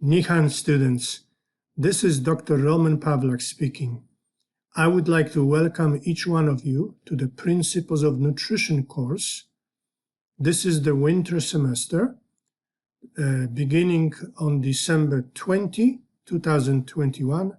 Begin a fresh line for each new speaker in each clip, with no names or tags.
Nihan students, this is Dr. Roman Pawlak speaking. I would like to welcome each one of you to the Principles of Nutrition course. This is the winter semester, beginning on December 20, 2021,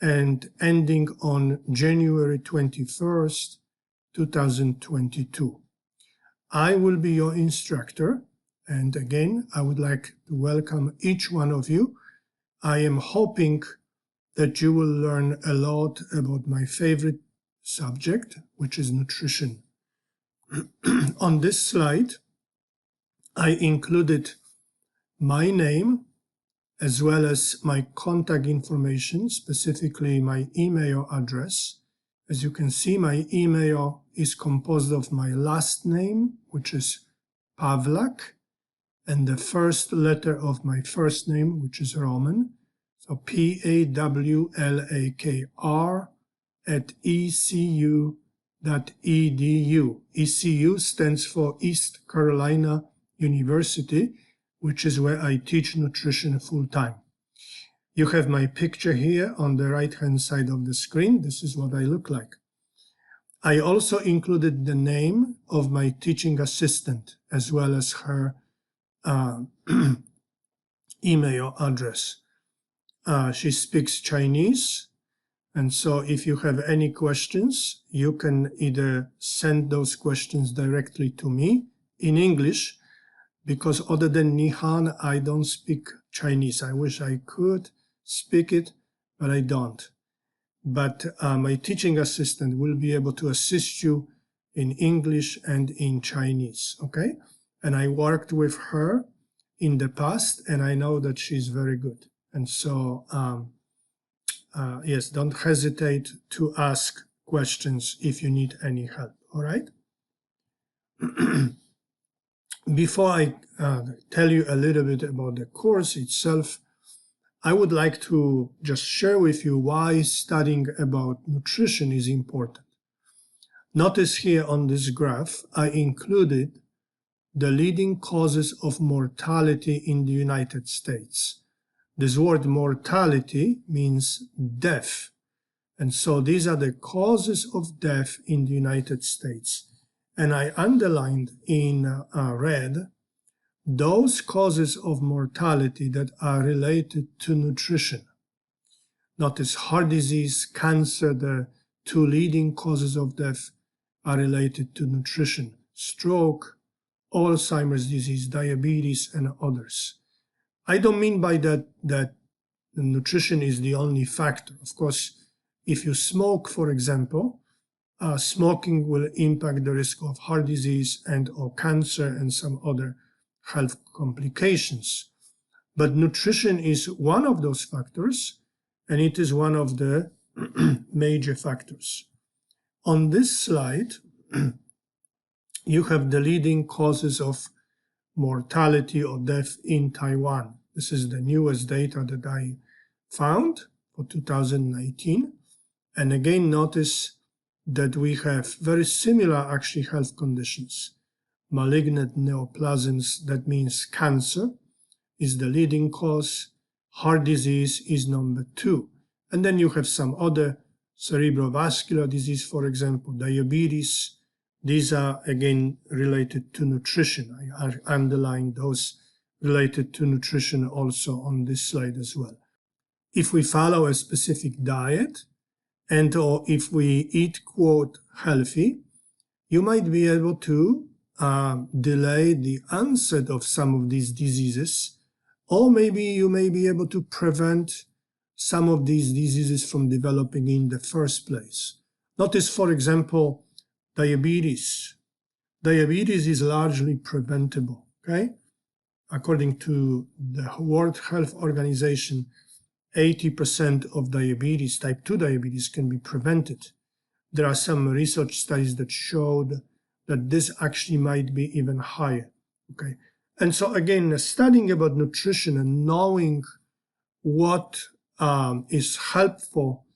and ending on January 21st, 2022. I will be your instructor, and again, I would like to welcome each one of you. I am hoping that you will learn a lot about my favorite subject, which is nutrition. On this slide, I included my name as well as my contact information, specifically my email address. As you can see, my email is composed of my last name, which is Pawlak, and the first letter of my first name, which is Roman. So Pawlakr @ecu.edu. ECU stands for East Carolina University, which is where I teach nutrition full-time. You have my picture here on the right-hand side of the screen. This is what I look like. I also included the name of my teaching assistant as well as her email address. She speaks Chinese, and so if you have any questions, you can either send those questions directly to me in English, because other than Nihan, I don't speak Chinese. I wish I could speak it, but I don't. But my teaching assistant will be able to assist you in English and in Chinese, okay? And I worked with her in the past, and I know that she's very good. And so, yes, don't hesitate to ask questions if you need any help, all right? Before I tell you a little bit about the course itself, I would like to just share with you why studying about nutrition is important. Notice here on this graph, I included the leading causes of mortality in the United States. This word mortality means death. And so these are the causes of death in the United States. And I underlined in red those causes of mortality that are related to nutrition. Notice heart disease, cancer, the two leading causes of death are related to nutrition. Stroke, Alzheimer's disease, diabetes, and others. I don't mean by that that nutrition is the only factor. Of course, if you smoke, for example, smoking will impact the risk of heart disease and or cancer and some other health complications. But nutrition is one of those factors, and it is one of the major factors. On this slide, you have the leading causes of mortality or death in Taiwan. This is the newest data that I found for 2019. And again, notice that we have very similar actually health conditions. Malignant neoplasms, that means cancer, is the leading cause. Heart disease is number 2. And then you have some other cerebrovascular disease, for example, diabetes. These are again related to nutrition. I underlined those related to nutrition also on this slide as well. If we follow a specific diet and or if we eat, quote, healthy, you might be able to delay the onset of some of these diseases, or maybe you may be able to prevent some of these diseases from developing in the first place. Notice, for example, diabetes. Diabetes is largely preventable, okay? According to the World Health Organization, 80% of diabetes, type 2 diabetes, can be prevented. There are some research studies that showed that this actually might be even higher, okay? And so again, studying about nutrition and knowing what is helpful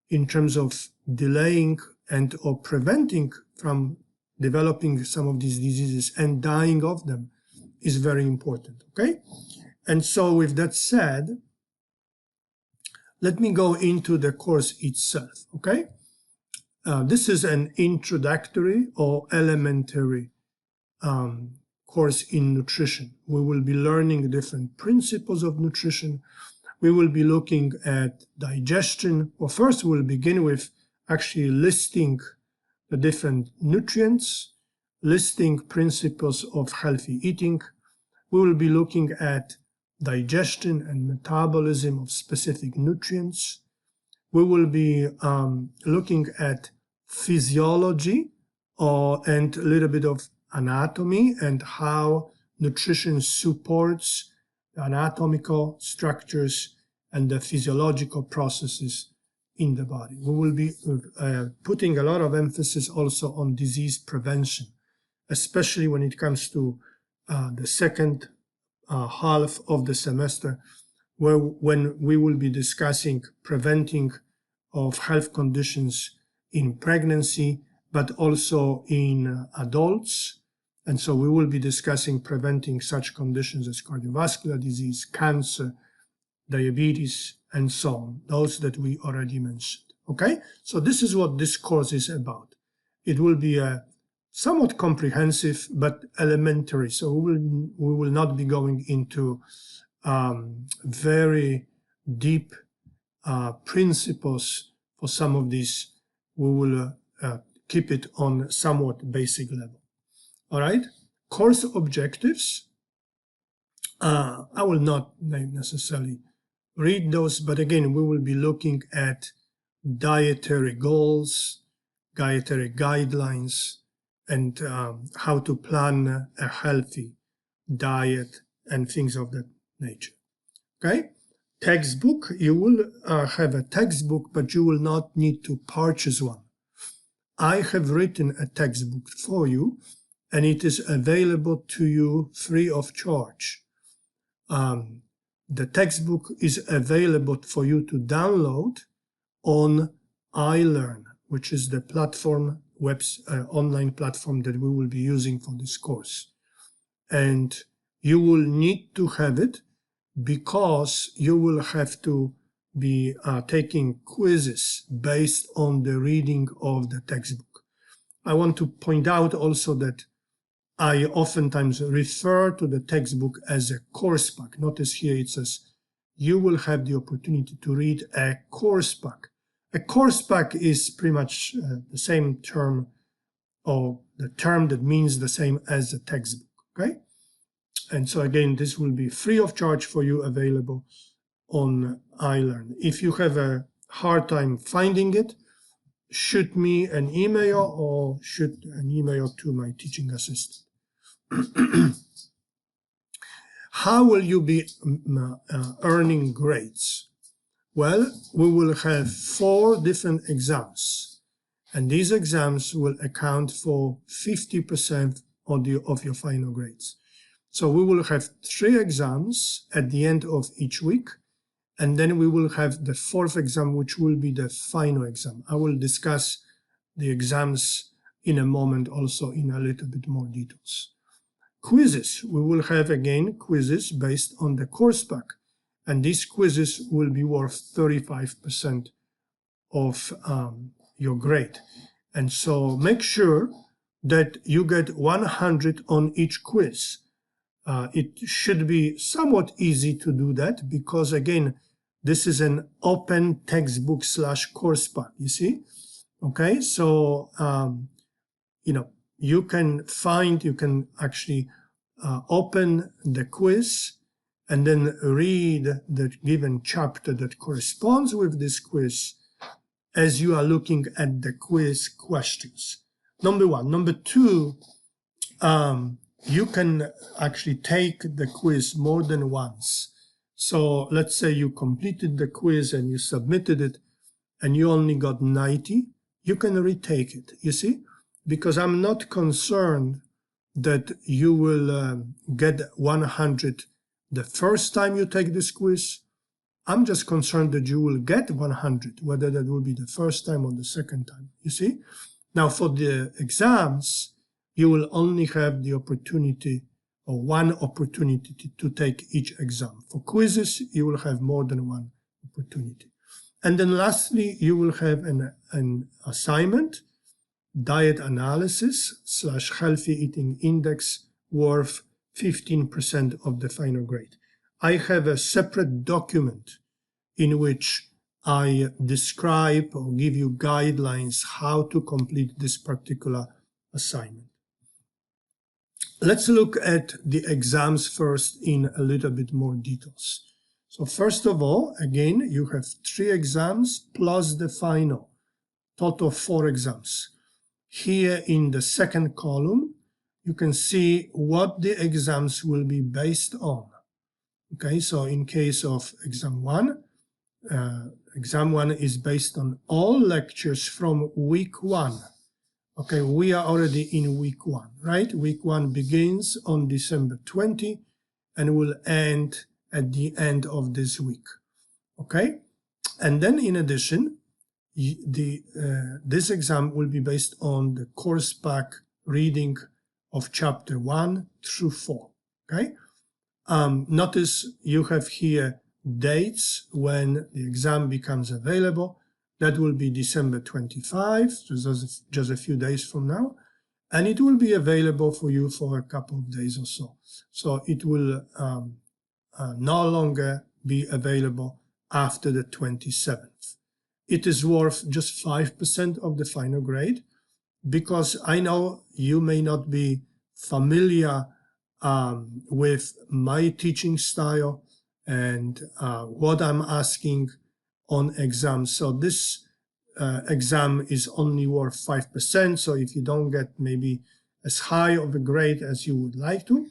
in terms of delaying and or preventing from developing some of these diseases and dying of them is very important, okay? And so with that said, let me go into the course itself, okay? This is an introductory or elementary course in nutrition. We will be learning different principles of nutrition. We will be looking at digestion. Well, first we'll begin with actually listing the different nutrients, listing principles of healthy eating. We will be looking at digestion and metabolism of specific nutrients. We will be looking at physiology and a little bit of anatomy and how nutrition supports the anatomical structures and the physiological processes in the body. We will be putting a lot of emphasis also on disease prevention, especially when it comes to the second half of the semester, when we will be discussing preventing of health conditions in pregnancy, but also in adults. And so we will be discussing preventing such conditions as cardiovascular disease, cancer, diabetes, and so on, those that we already mentioned. Okay, so this is what this course is about. It will be a somewhat comprehensive but elementary, so we will not be going into very deep principles for some of these. We will keep it on somewhat basic level. All right, course objectives. I will not necessarily read those, but again, we will be looking at dietary goals, dietary guidelines, and how to plan a healthy diet and things of that nature. Okay? Textbook, you will have a textbook, but you will not need to purchase one. I have written a textbook for you, and it is available to you free of charge. The textbook is available for you to download on iLearn, which is the platform, online platform that we will be using for this course. And you will need to have it because you will have to be taking quizzes based on the reading of the textbook. I want to point out also that I oftentimes refer to the textbook as a course pack. Notice here it says you will have the opportunity to read a course pack. A course pack is pretty much the same term, or the term that means the same as a textbook, okay? And so again, this will be free of charge for you, available on iLearn. If you have a hard time finding it, shoot me an email or shoot an email to my teaching assistant. How will you be earning grades? Well, we will have 4 different exams, and these exams will account for 50% of your final grades. So we will have 3 exams at the end of each week, and then we will have the 4th exam, which will be the final exam. I will discuss the exams in a moment also in a little bit more details. Quizzes, we will have again quizzes based on the course pack, and these quizzes will be worth 35% of your grade. And so make sure that you get 100 on each quiz. It should be somewhat easy to do that because, again, this is an open textbook / course pack, you see? Okay, so, you can actually open the quiz and then read the given chapter that corresponds with this quiz as you are looking at the quiz questions. Number 1. Number 2, you can actually take the quiz more than once. So let's say you completed the quiz and you submitted it and you only got 90, you can retake it, you see? Because I'm not concerned that you will get 100 the first time you take this quiz. I'm just concerned that you will get 100, whether that will be the first time or the second time, you see? Now for the exams, you will only have the opportunity or one opportunity to take each exam. For quizzes, you will have more than one opportunity. And then lastly, you will have an assignment, diet analysis / healthy eating index, worth 15% of the final grade. I have a separate document in which I describe or give you guidelines how to complete this particular assignment. Let's look at the exams first in a little bit more details. So first of all, again, you have 3 exams plus the final, total 4 exams. Here in the second column, you can see what the exams will be based on. Okay, so in case of exam 1 is based on all lectures from week 1. Okay, we are already in week 1, right? Week 1 begins on December 20 and will end at the end of this week. Okay, and then in addition, this exam will be based on the course pack reading of chapter 1 through 4. Okay, notice you have here dates when the exam becomes available. That will be December 25, just a few days from now, and it will be available for you for a couple of days or so. So it will no longer be available after the 27th. It is worth just 5% of the final grade, because I know you may not be familiar with my teaching style and what I'm asking on exams. So this exam is only worth 5%. So if you don't get maybe as high of a grade as you would like to,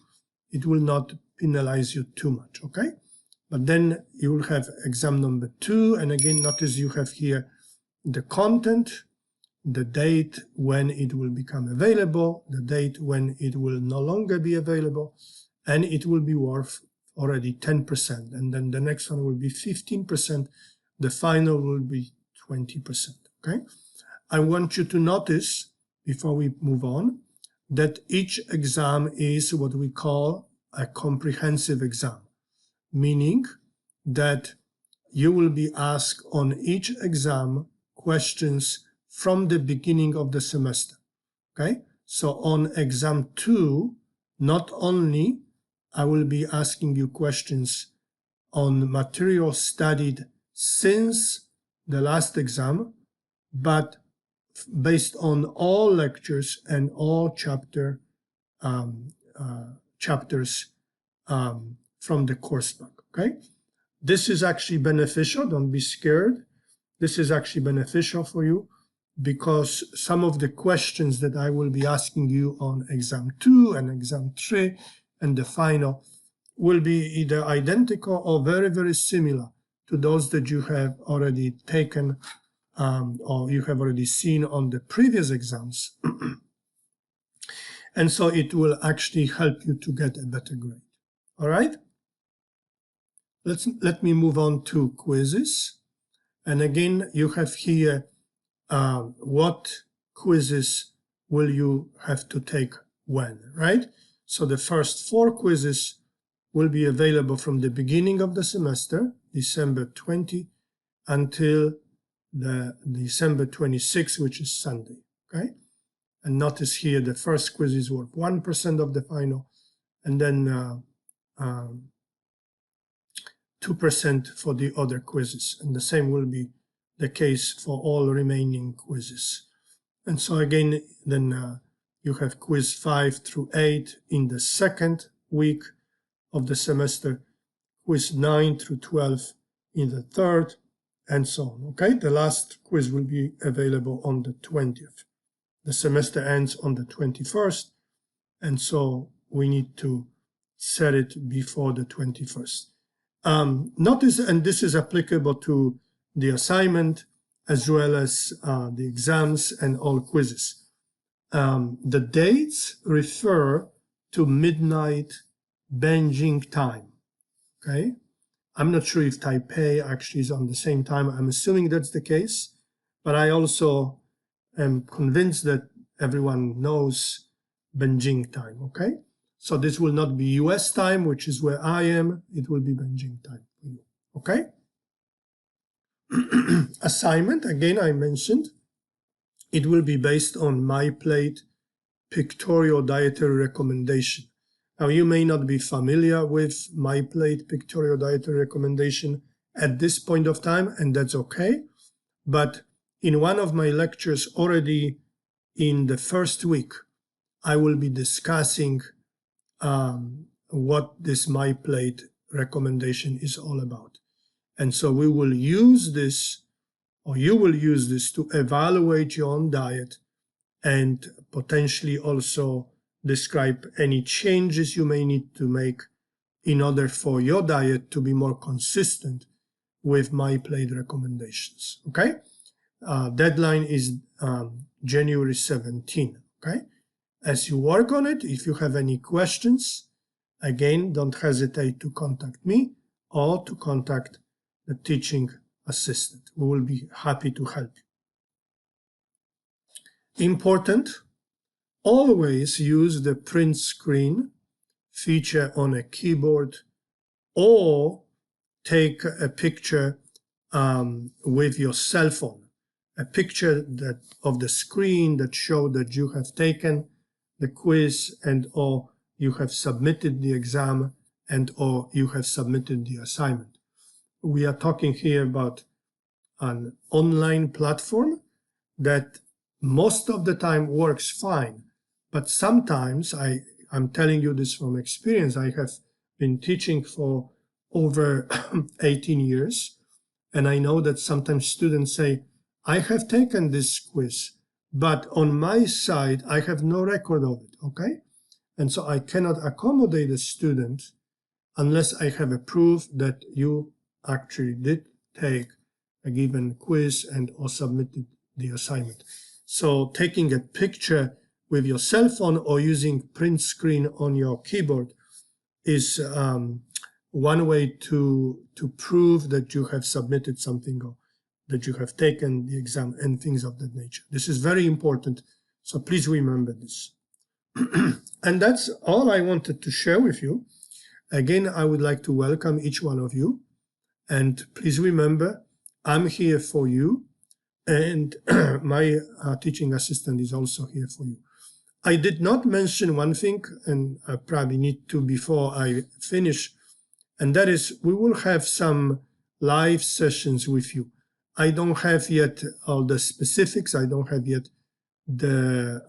it will not penalize you too much, okay? But then you will have exam number 2. And again, notice you have here the content, the date when it will become available, the date when it will no longer be available, and it will be worth already 10%. And then the next one will be 15%. The final will be 20%, okay? I want you to notice, before we move on, that each exam is what we call a comprehensive exam, meaning that you will be asked on each exam questions from the beginning of the semester, okay? So on exam 2, not only I will be asking you questions on material studied since the last exam, but based on all lectures and all chapters from the course book, okay? This is actually beneficial. Don't be scared. This is actually beneficial for you, because some of the questions that I will be asking you on exam 2 and exam 3 and the final will be either identical or very, very similar to those that you have already taken or you have already seen on the previous exams. And so it will actually help you to get a better grade. All right? Let me move on to quizzes. And again, you have here what quizzes will you have to take when, right? So the first 4 quizzes will be available from the beginning of the semester, December 20, until the December 26, which is Sunday, okay? And notice here the first quiz is worth 1% of the final, and then 2% for the other quizzes. And the same will be the case for all remaining quizzes. And so again, then you have quiz 5 through 8 in the second week of the semester, quiz 9 through 12 in the third, and so on, okay? The last quiz will be available on the 20th. The semester ends on the 21st, and so we need to set it before the 21st. Notice, and this is applicable to the assignment as well as the exams and all quizzes. The dates refer to midnight Beijing time, okay? I'm not sure if Taipei actually is on the same time. I'm assuming that's the case, but I also am convinced that everyone knows Beijing time, okay? So this will not be US time, which is where I am. It will be Beijing time for you. Okay? Assignment, again, I mentioned, it will be based on MyPlate pictorial dietary recommendation. Now, you may not be familiar with MyPlate pictorial dietary recommendation at this point of time, and that's okay. But in one of my lectures already in the first week, I will be discussing what this MyPlate recommendation is all about. And so we will use this, or you will use this, to evaluate your own diet and potentially also describe any changes you may need to make in order for your diet to be more consistent with MyPlate recommendations. Okay? Deadline is January 17. Okay? As you work on it, if you have any questions, again, don't hesitate to contact me or to contact the teaching assistant. We will be happy to help you. Important, always use the print screen feature on a keyboard or take a picture with your cell phone. A picture of the screen that shows that you have taken the quiz and or you have submitted the exam and or you have submitted the assignment. We are talking here about an online platform that most of the time works fine, but sometimes, I'm telling you this from experience, I have been teaching for over 18 years, and I know that sometimes students say, I have taken this quiz, but on my side, I have no record of it, okay? And so I cannot accommodate a student unless I have a proof that you actually did take a given quiz and or submitted the assignment. So taking a picture with your cell phone or using print screen on your keyboard is one way to prove that you have submitted something or that you have taken the exam and things of that nature. This is very important, so please remember this. And that's all I wanted to share with you. Again, I would like to welcome each one of you. And please remember, I'm here for you, and my teaching assistant is also here for you. I did not mention one thing, and I probably need to before I finish, and that is we will have some live sessions with you. I don't have yet all the specifics. I don't have yet the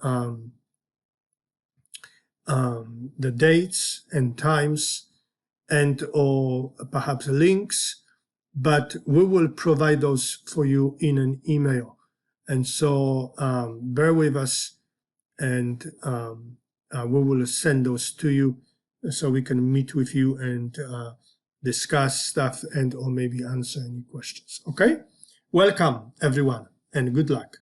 dates and times and or perhaps links, but we will provide those for you in an email. And so bear with us, and we will send those to you so we can meet with you and discuss stuff and or maybe answer any questions. Okay? Welcome, everyone, and good luck.